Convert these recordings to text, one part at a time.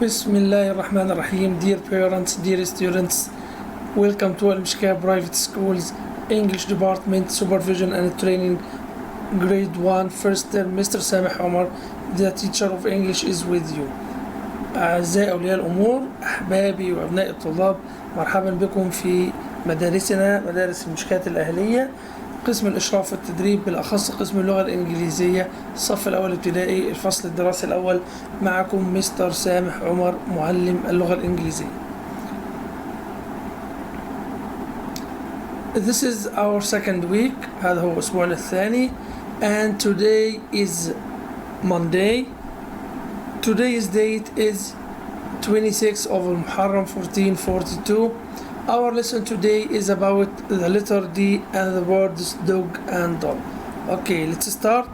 Bismillahirrahmanirrahim. Dear parents, dear students, welcome to Al-Mishka Private Schools English Department Supervision and Training Grade 1 First Term. Mr. Samih Omar, the teacher of English is with you. أعزائي أولياء الأمور، أحبابي وأبناء الطلاب، مرحبا بكم في مدارسنا مدارس المشكات الأهلية، قسم الإشراف والتدريب، بالأخص قسم اللغة الإنجليزية، الصف الأول ابتدائي، الفصل الدراسي الأول. معكم مستر سامح عمر، معلم اللغة الإنجليزية. This is our second week، هذا هو أسبوعنا الثاني، and today is Monday. Today's date is 26 of Muharram 1442. Our lesson today is about the letter D and the words dog and doll. Okay, let's start.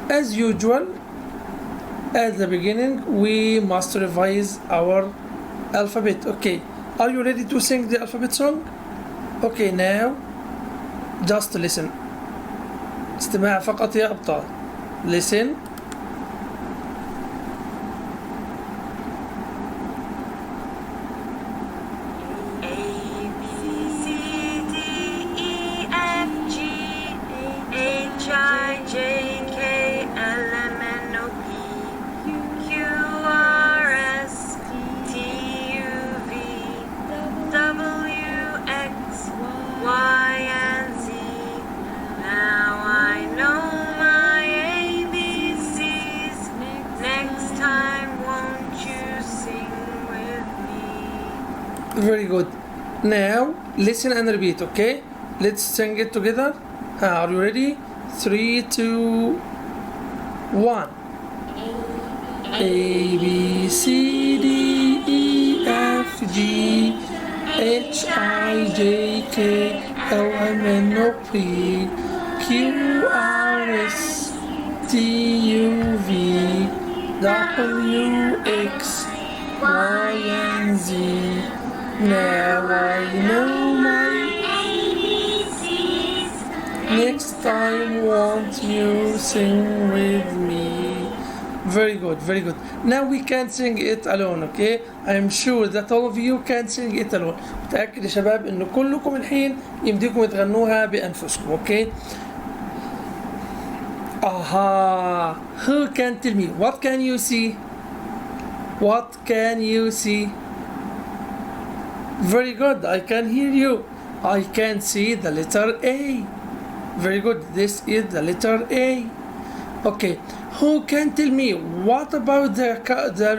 As usual, at the beginning, we must revise our alphabet. Okay, are you ready to sing the alphabet song? Okay, now just listen. استماع فقط يا أبطال. Listen. Very good. Now listen and repeat, okay? Let's sing it together. Are you ready? 3, 2, 1. A, B, C, D, E, F, G, H, I, J, K, L, M, N, O, P, Q, R, S, T, U, V, W, X, Y, and Z. Now I know my ABCs. Next time won't you sing with me? Very good, very good. Now we can sing it alone, okay? I am sure that all of you can sing it alone. متأكد يا شباب إنه كلكم الحين يمديكم تغنوها بأنفسكم، okay? Aha! Who can tell me? What can you see? What can you see? Very good, I can hear you. I can see the letter A. Very good, this is the letter A. Okay, who can tell me what about the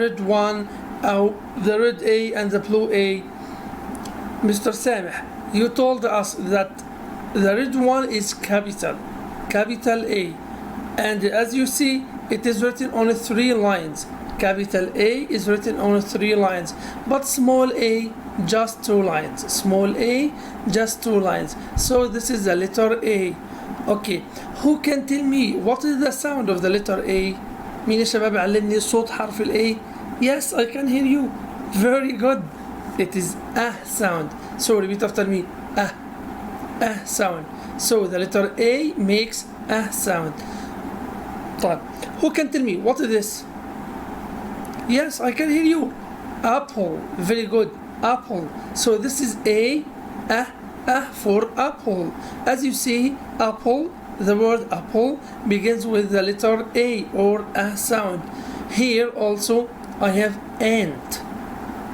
red one, the red A and the blue A? Mr. Samih, you told us that the red one is capital A. And as you see, it is written on 3 lines. Capital A is written on 3 lines, but small a just 2 lines. Small a just 2 lines. So this is the letter A. Okay, who can tell me what is the sound of the letter A? مين يا شباب علمني صوت حرف ال A? Yes, I can hear you. Very good. It is a sound. So repeat after me. A sound. So the letter A makes a sound. طيب, who can tell me what is this? Yes, I can hear you. Apple. Very good. Apple. So this is a for apple. As you see, apple, the word apple begins with the letter A or a sound. Here also I have ant.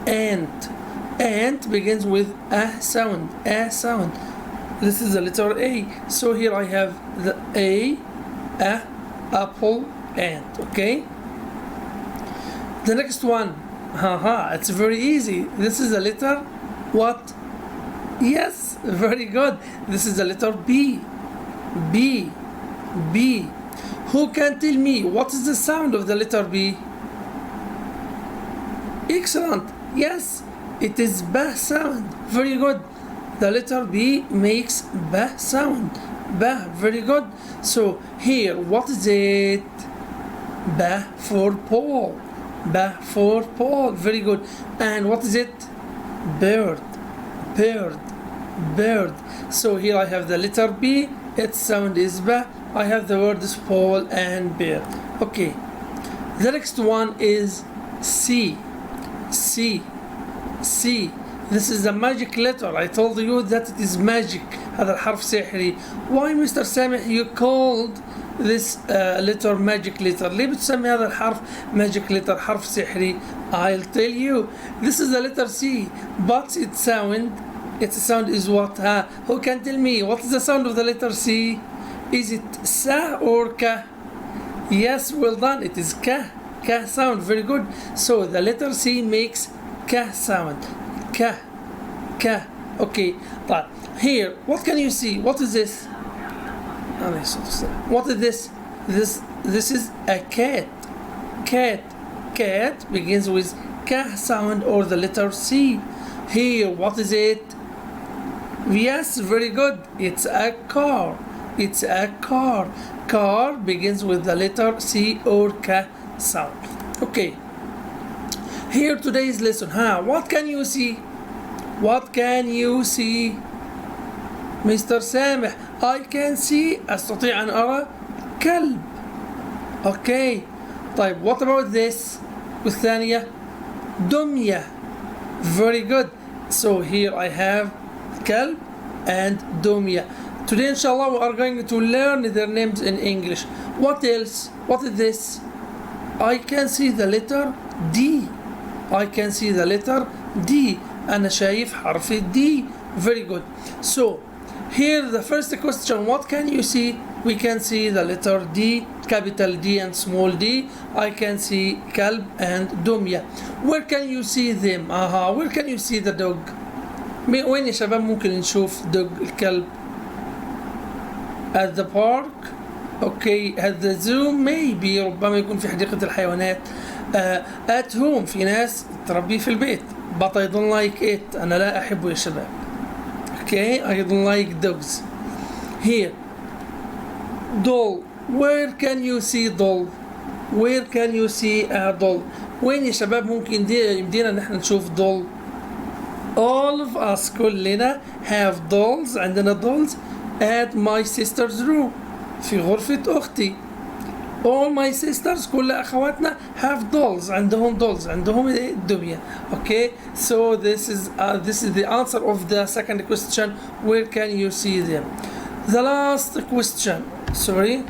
Ant begins with a sound. This is the letter A. So here I have the A, apple, ant. Okay? The next one, it's very easy. This is the letter what? Yes, very good. This is the letter B. Who can tell me what is the sound of the letter B? Excellent. Yes, it is B sound. Very good. The letter B makes B sound. B, very good. So here, what is it? B for Paul. B for Paul. Very good. And what is it? Bird. So here I have the letter B, its sound is B. I have the words Paul and bear. Okay. The next one is C. C. C. This is a magic letter. I told you that it is magic. هذا الحرف سحري. Why Mr. سامح you called this letter magic letter? ليه بتسمي هذا الحرف magic letter حرف سحري؟ I'll tell you. This is the letter C, but its sound is what? Who can tell me what is the sound of the letter C? Is it sa or ka? Yes, well done. It is ka. Ka sound. Very good. So the letter C makes ka sound. Ka. Ka. Okay. But here, what can you see? What is this? What is this? This is a cat. Cat. Cat begins with ka sound or the letter C. Here, what is it? Yes, very good. It's a car. It's a car. Car begins with the letter C or K sound. Okay. Here today's lesson. What can you see? What can you see? Mr. سامح, I can see. أستطيع أن أرى كلب. Okay. طيب, what about this? والثانية دمية. Very good. So here I have كلب and دمية. Today inshallah we are going to learn their names in English. What else? What is this? I can see the letter D. I can see the letter D. أنا شايف حرف D. Very good. So here the first question, what can you see? We can see the letter D, capital D and small d. I can see كلب and دمية. Where can you see them? Where can you see the dog? وين يا شباب ممكن نشوف dog الكلب؟ At the park. Okay. At the zoo. Maybe. ربما يكون في حديقة الحيوانات. At home. في ناس تربيه في البيت. But I don't like it. أنا لا أحبه يا شباب. Okay. I don't like dogs. Here. Doll. Where can you see doll? Where can you see a doll? وين يا شباب ممكن يمدينا نحن نشوف doll؟ All of us كلنا have dolls. عندنا dolls at my sister's room. في غرفة أختي. All my sisters كل أخواتنا have dolls. عندهم dolls. عندهم دمية. Okay. So this is the answer of the second question. Where can you see them? The last question. Sorry.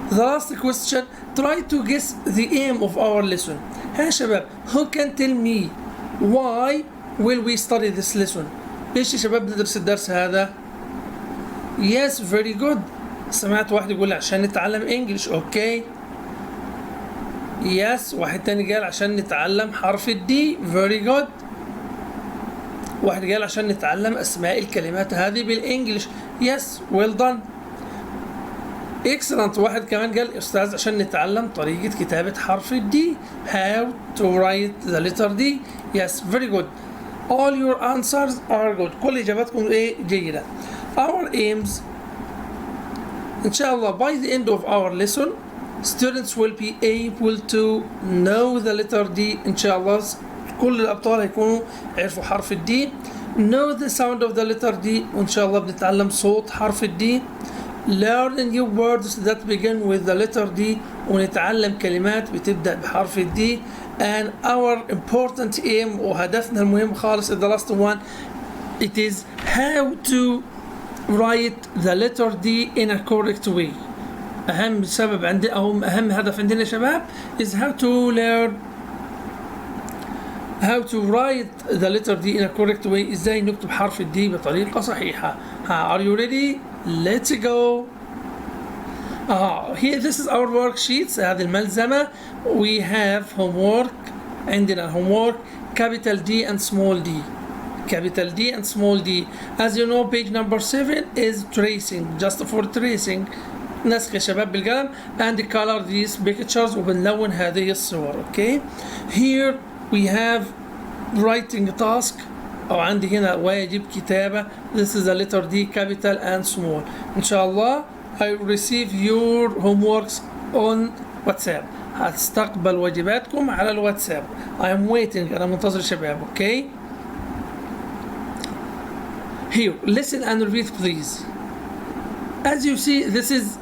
The last question. Try to guess the aim of our lesson. ها شباب. Who can tell me why will we study this lesson? ليش يا شباب ندرس الدرس هذا؟ Yes, very good. سمعت واحد يقول عشان نتعلم انجلش. اوكي. Yes. واحد تاني قال عشان نتعلم حرف الدي. Very good. واحد قال عشان نتعلم اسماء الكلمات هذه بالانجلش. Yes, well done. Excellent. واحد كمان قال استاذ عشان نتعلم طريقة كتابة حرف الدي. How to write the letter D. Yes, very good. All your answers are good. كل إجاباتكم جيدة. Our aims, inshallah, by the end of our lesson, students will be able to know the letter D. inshallah. كل الأبطال هيكونوا عرفوا حرف الدي. Know the sound of the letter D. وإن شاء الله بنتعلم صوت حرف الدي. Learn new words that begin with the letter D. ونتعلم كلمات بتبدأ بحرف الدي. And our important aim وهدفنا المهم خالص is the last one. It is how to write the letter D in a correct way. أهم سبب عندي أو أهم هدف عندنا شباب is how to learn how to write the letter D in a correct way. إزاي نكتب حرف الدي بطريقة صحيحة. Are you ready? Let's go. Here this is our worksheets. هذه الملزمة. We have homework. عندنا homework capital D and small d. Capital D and small d. As you know, page number 7 is tracing, just for tracing. نسخ يا شباب بالقلم and color these pictures وبنلون هذه الصور. Okay. Here we have writing task. أو عندي هنا واجب كتابة. This is a letter D, capital and small. إن شاء الله I will receive your homeworks on WhatsApp. هتستقبل واجباتكم على الواتساب. I am waiting. أنا منتظر شباب. Okay. Here, listen and repeat please. As you see, this is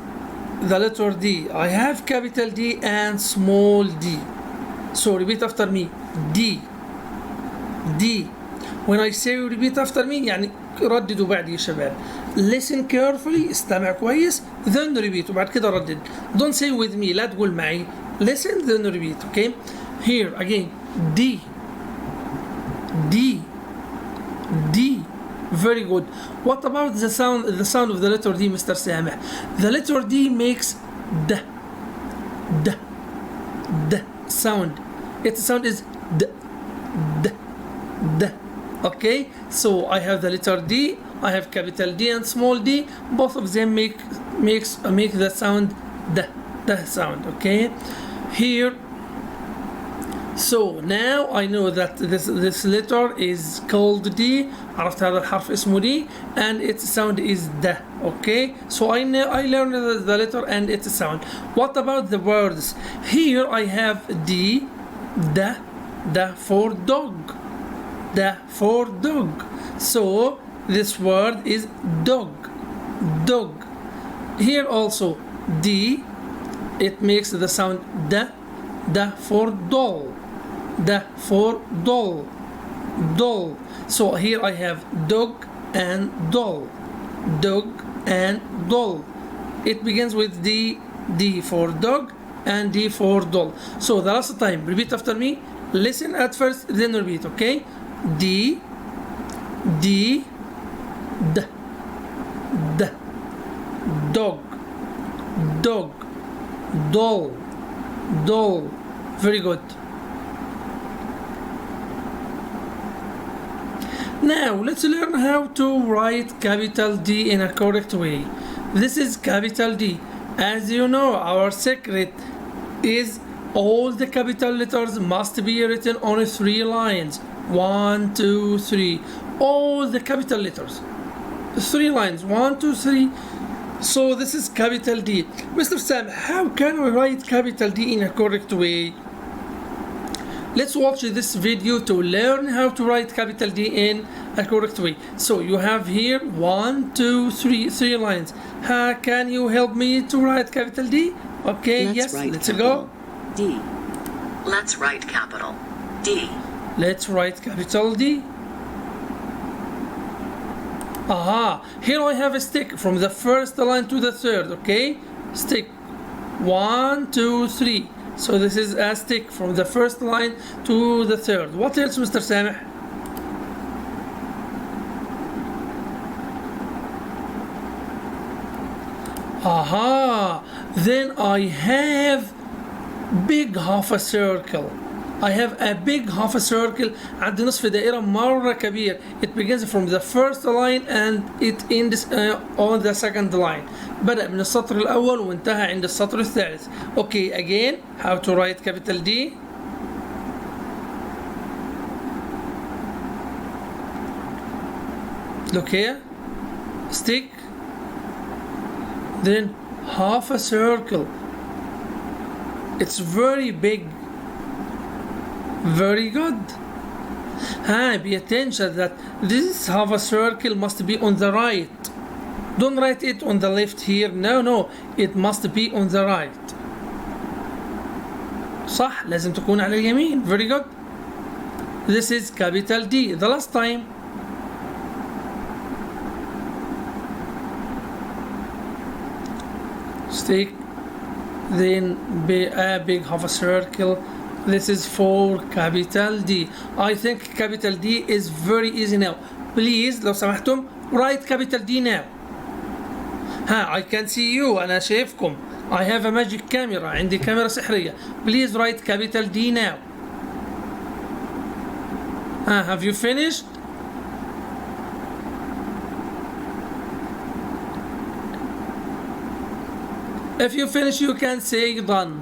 the letter D. I have capital D and small d. So repeat after me. D. D. When I say repeat after me يعني رددوا بعدي يا شباب. Listen carefully, استمع كويس, then repeat وبعد كده ردد. Don't say with me, لا تقول معي. Listen then repeat, okay? Here again. D. D. D. Very good. What about the sound of the letter D, Mr. Sameh? The letter D makes D. D. D sound. Its sound is D. D. D. Okay, so I have the letter D, I have capital D and small d. Both of them make the sound D. D sound. Okay, here. So now I know that this letter is called D. عرفت هذا الحرف اسمه D and its sound is D. Okay, so I learned the letter and its sound. What about the words? Here I have D. D for dog. D for dog. So this word is dog. Dog. Here also D. It makes the sound D. D for doll. D for doll. Doll. So here I have dog and doll. Dog and doll. It begins with D. D for dog and D for doll. So the last time, repeat after me. Listen at first, then repeat, okay? D. D. D. D. Dog. Dog. Doll. Doll. Very good. Now let's learn how to write capital D in a correct way. This is capital D. As you know, our secret is all the capital letters must be written on 3 lines. 1, 2, 3. All the capital letters. 3 lines. 1, 2, 3. So this is capital D. Mr. Sam, how can we write capital D in a correct way? Let's watch this video to learn how to write capital D in a correct way. So you have here 1, 2, 3 lines. How can you help me to write capital D? Okay, let's go. D. Let's write capital D. Let's write capital D. Aha, here I have a stick from the first line to the third, okay? Stick. 1, 2, 3. So this is a stick from the first line to the third. What else, Mr. Sameh? Aha! Then I have big half a circle. I have a big half a circle. عندي نصف دائرة مرة كبير. It begins from the first line and it ends on the second line. بدأ من السطر الأول وانتهى عند السطر الثالث. Okay, again, how to write capital D. Look here. Stick. Then half a circle. It's very big. Very good. Pay attention that this half a circle must be on the right. Don't write it on the left here. No. It must be on the right. صح. لازم تكون على اليمين. Very good. This is capital D. The last time. Stick. Then a big half a circle. This is for capital D. I think capital D is very easy now. Please لو سمحتم write capital D now. I can see you. أنا شايفكم. I have a magic camera. عندي كاميرا سحرية. Please write capital D now. Have you finished? If you finish, you can say done.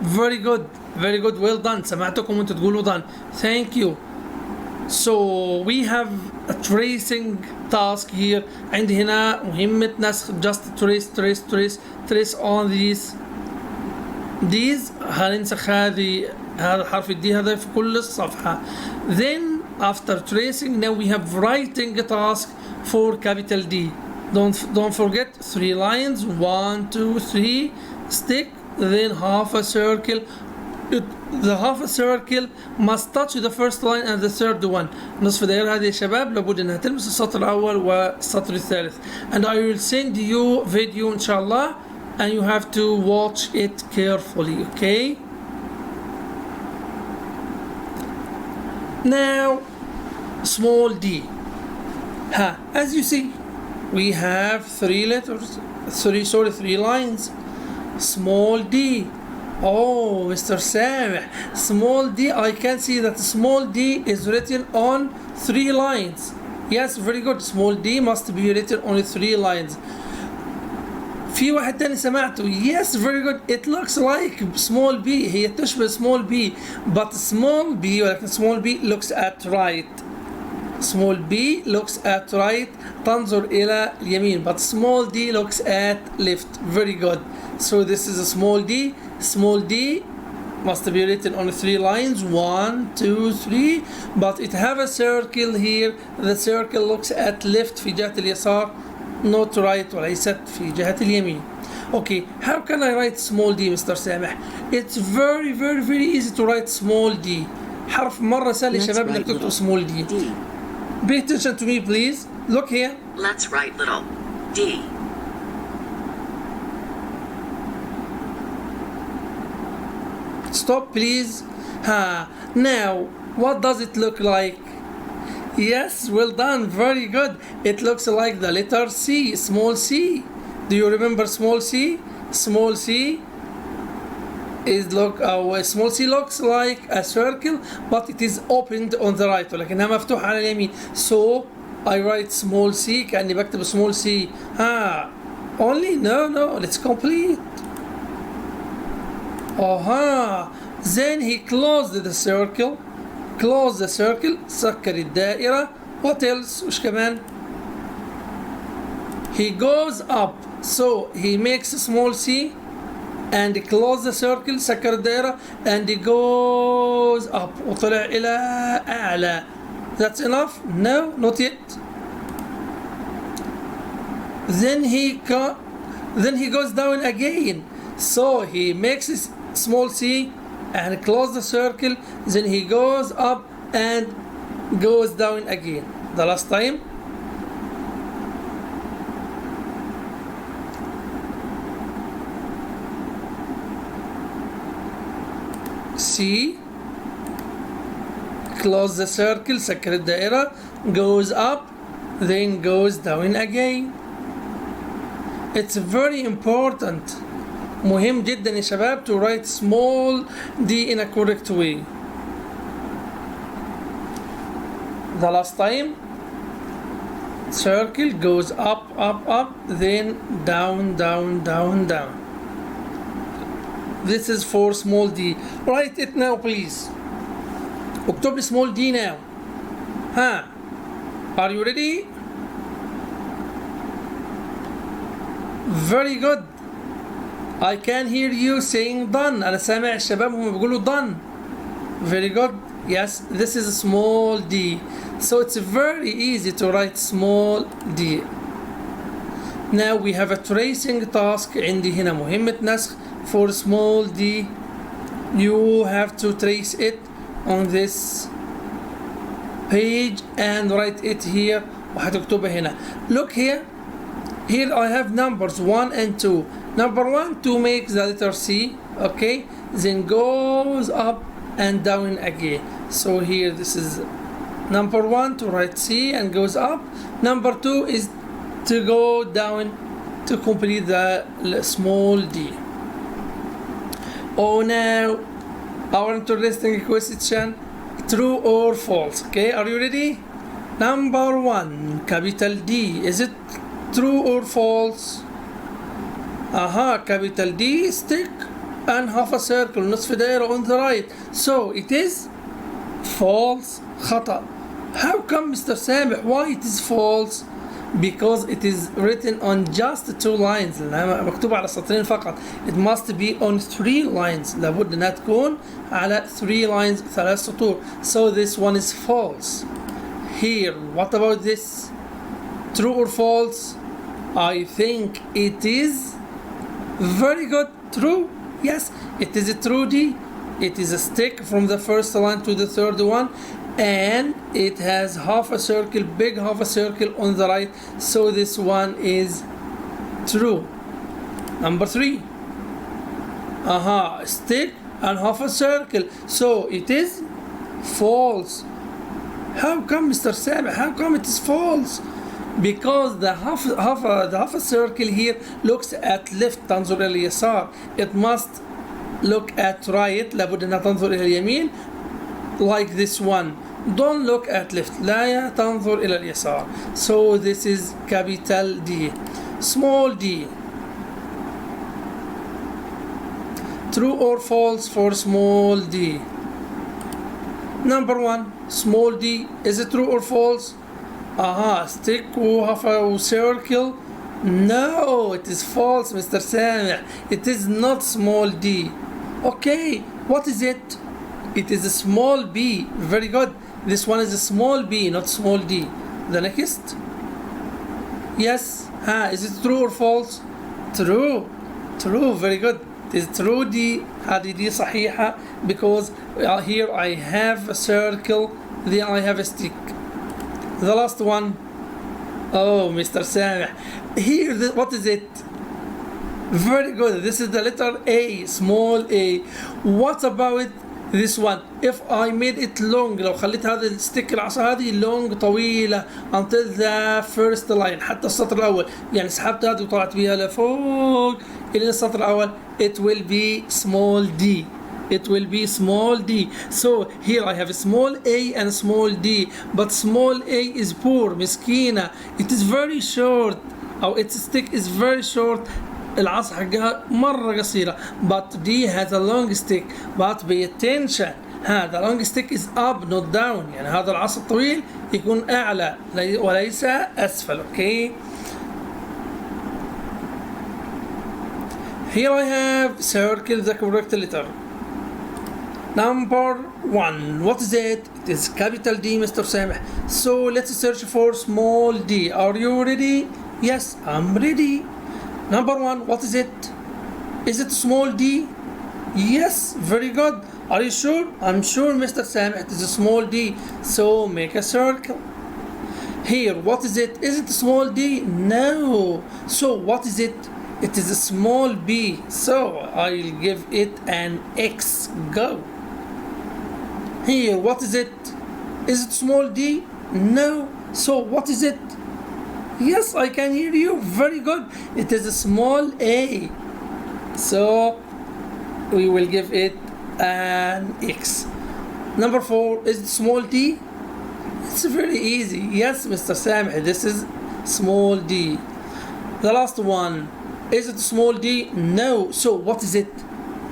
Very good. Very good. Well done. سمعتكم وانتوا تقولوا done. Thank you. So we have a tracing task here. عندي هنا مهمة نسخ. Just trace on these. هننسخ هذا الحرف الدي هذا في كل الصفحة. Then after tracing, now we have writing task for capital D. Don't forget 3 lines, 1 2 3, stick, then half a circle. The half a circle must touch the first line and the third one. نصف دائرة هذه يا شباب لابد انها تلمس السطر الاول والسطر الثالث. And I will send you video ان شاء الله and you have to watch it carefully, okay? Now small d. As you see, we have 3 lines. Small d. Oh, Mr. Sameh, small d, I can see that small d is written on 3 lines. Yes, very good. Small d must be written on 3 lines. في واحد تاني سمعته. Yes, very good. It looks like small b. هي تشبه small b. But small b, ولكن small b looks at right. Small b looks at right. تنظر إلى اليمين. But small d looks at left. Very good. So this is a small d. Small d must be written on 3 lines. 1 2 3. But it have a circle here. The circle looks at left في جهة اليسار. Not right وليست في جهة اليمين. Okay, how can I write small d, Mr. Sameh? It's very very very easy to write small d. حرف مرة سهل يا شباب انك تكتب small d. Pay attention to me please. Look here. Let's write little d. Stop please. Now what does it look like? Yes, well done, very good. It looks like the letter C, small c. Do you remember small c? Small c is small c looks like a circle, but it is opened on the right, ولكنها مفتوحة على اليمين. So I write small c كأني بكتب small c. Only? No, let's complete. Then he closed the circle. Close the circle. سكر الدائرة. What else? وش كمان? He goes up. So he makes a small c and close the circle. سكر الدائرة and he goes up. وطلع إلى أعلى. That's enough? No, not yet. Then he goes down again. So he makes a small c and close the circle, then he goes up and goes down again. The last time. C, close the circle, سكر الدائرة, goes up, then goes down again. It's very important. مهم جدا يا شباب to write small d in a correct way. The last time. Circle goes up, then down. This is for small d. Write it now please. اكتب لي small d now. Are you ready? Very good. I can hear you saying done. أنا سامع الشباب هم بيقولوا done. Very good. Yes, this is a small d. So it's very easy to write small d. Now we have a tracing task. عندي هنا مهمة نسخ for small d. You have to trace it on this page and write it here. وهتكتبها هنا. Look here. Here I have numbers 1 and 2. Number 1 to make the letter C, okay, then goes up and down again. So here this is number 1 to write C and goes up. Number 2 is to go down to complete the small d. Now our interesting question, true or false. Okay, are you ready? Number 1, capital D, is it true or false? Capital D, stick and half a circle, نصف دائرة on the right. So it is false. خطأ. How come, Mr. Sameh? Why it is false? because it is written on just 2 lines لأنها مكتوبة على سطرين فقط. It must be on 3 lines. لابد أنها تكون على 3 lines 3 سطور. So this one is false. Here, what about this? True or false? I think it is very good. True. Yes, it is a true D. It is a stick from the first line to the third one, and it has half a circle, big half a circle on the right. So this one is true. Number 3. Stick and half a circle. So it is false. How come, Mr. Sameh? How come it is false? Because the half a circle here looks at left تنظر إلى اليسار. It must look at right. لابد أنها تنظر إلى اليمين. Like this one. Don't look at left. لا تنظر إلى اليسار. So this is capital D. Small d. True or false for small d? Number 1. Small d. Is it true or false? Stick half a circle. No, it is false, Mr. Sameh. It is not small d. Okay, what is it? It is a small b. Very good. This one is a small b, not small d. The next. Yes. Is it true or false? True. True. Very good. It is true d. هذه دي صحيحة because here I have a circle, then I have a stick. The last one. Oh, Mr. Sameh. Here, what is it? Very good. This is the letter A, small a. What about this one? If I made it long, لو خليت هذا الستيك العصا هذه long طويلة until the first line حتى السطر الأول، يعني سحبت هذه وطلعت بيها لفوق إلى السطر الأول، it will be small d. It will be small d. So here I have a small a and a small d, but small a is poor, مسكينة. It is very short. أو its stick is very short. العصا حقها مرة قصيرة. But D has a long stick. But pay attention. the long stick is up not down. يعني هذا العصا الطويل يكون أعلى وليس أسفل. Okay. Here I have circle the correct letter. Number 1. What is it? It is capital D, Mr. Sameh. So let's search for small d. Are you ready? Yes, I'm ready. Number 1. What is it? Is it small d? Yes, very good. Are you sure? I'm sure, Mr. Sameh. It is a small d. So make a circle. Here, what is it? Is it small d? No. So what is it? It is a small b. So I'll give it an X. Go. Here, what is it? Is it small d? No. So what is it? Yes, I can hear you. Very good. It is a small a. So we will give it an X. Number 4, is it small d? It's very easy. Yes, Mr. Sameh, this is small d. The last one, is it small d? No. So what is it?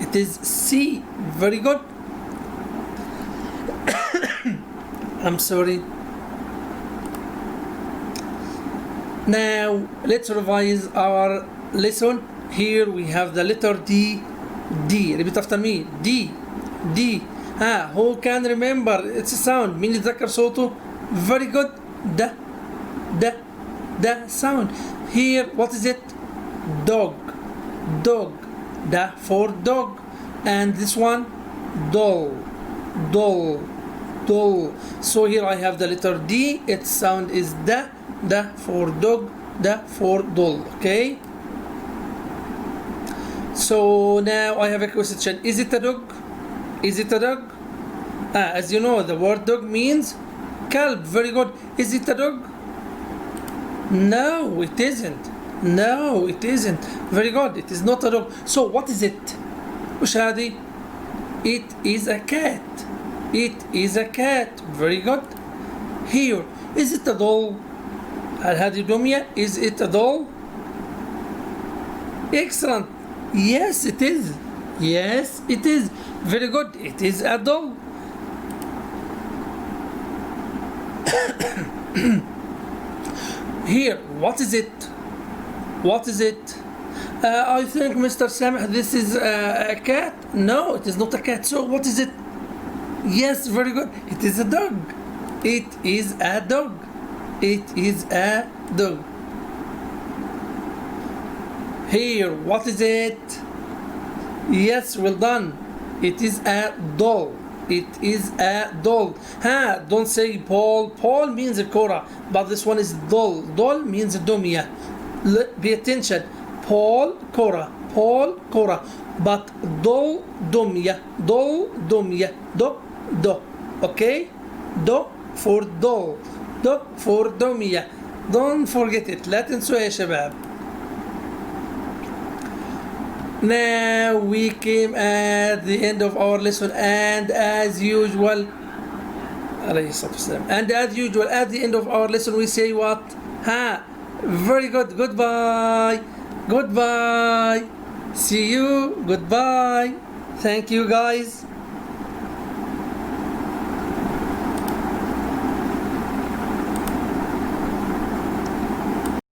It is C. Very good. I'm sorry. Now let's revise our lesson. Here we have the letter D. D. Repeat after me. D. D. Who can remember its sound? مين يتذكر صوته? Very good. D. D. D sound. Here, what is it? Dog. Dog. D for dog. And this one? Doll. Doll. Doll. So here I have the letter D. Its sound is D. D for dog. D for doll. Okay? So now I have a question. Is it a dog? Is it a dog? As you know, the word dog means kalb. Very good. Is it a dog? No, it isn't. No, it isn't. Very good. It is not a dog. So what is it? وش هذه? It is a cat. It is a cat. Very good. Here, is it a doll? هل هذه دمية? Is it a doll? Excellent. Yes, it is. Yes, it is. Very good. It is a doll. Here, what is it? What is it? I think, Mr. Samh, this is a cat. No, it is not a cat. So, what is it? Yes, very good. It is a dog. It is a dog. It is a dog. Here, what is it? Yes, well done. It is a doll. It is a doll. Don't say Paul. Paul means a Cora, but this one is doll. Doll means dumia. Pay attention. Paul, Cora. Paul, Cora. But doll, dumia. Doll, dumia. Do. Okay? Do for doll. Do for dumia. Don't forget it. لا تنسوا يا شباب. Now we came at the end of our lesson, and as usual, and as usual, at the end of our lesson, we say what? Very good. Goodbye. Goodbye. See you. Goodbye. Thank you, guys.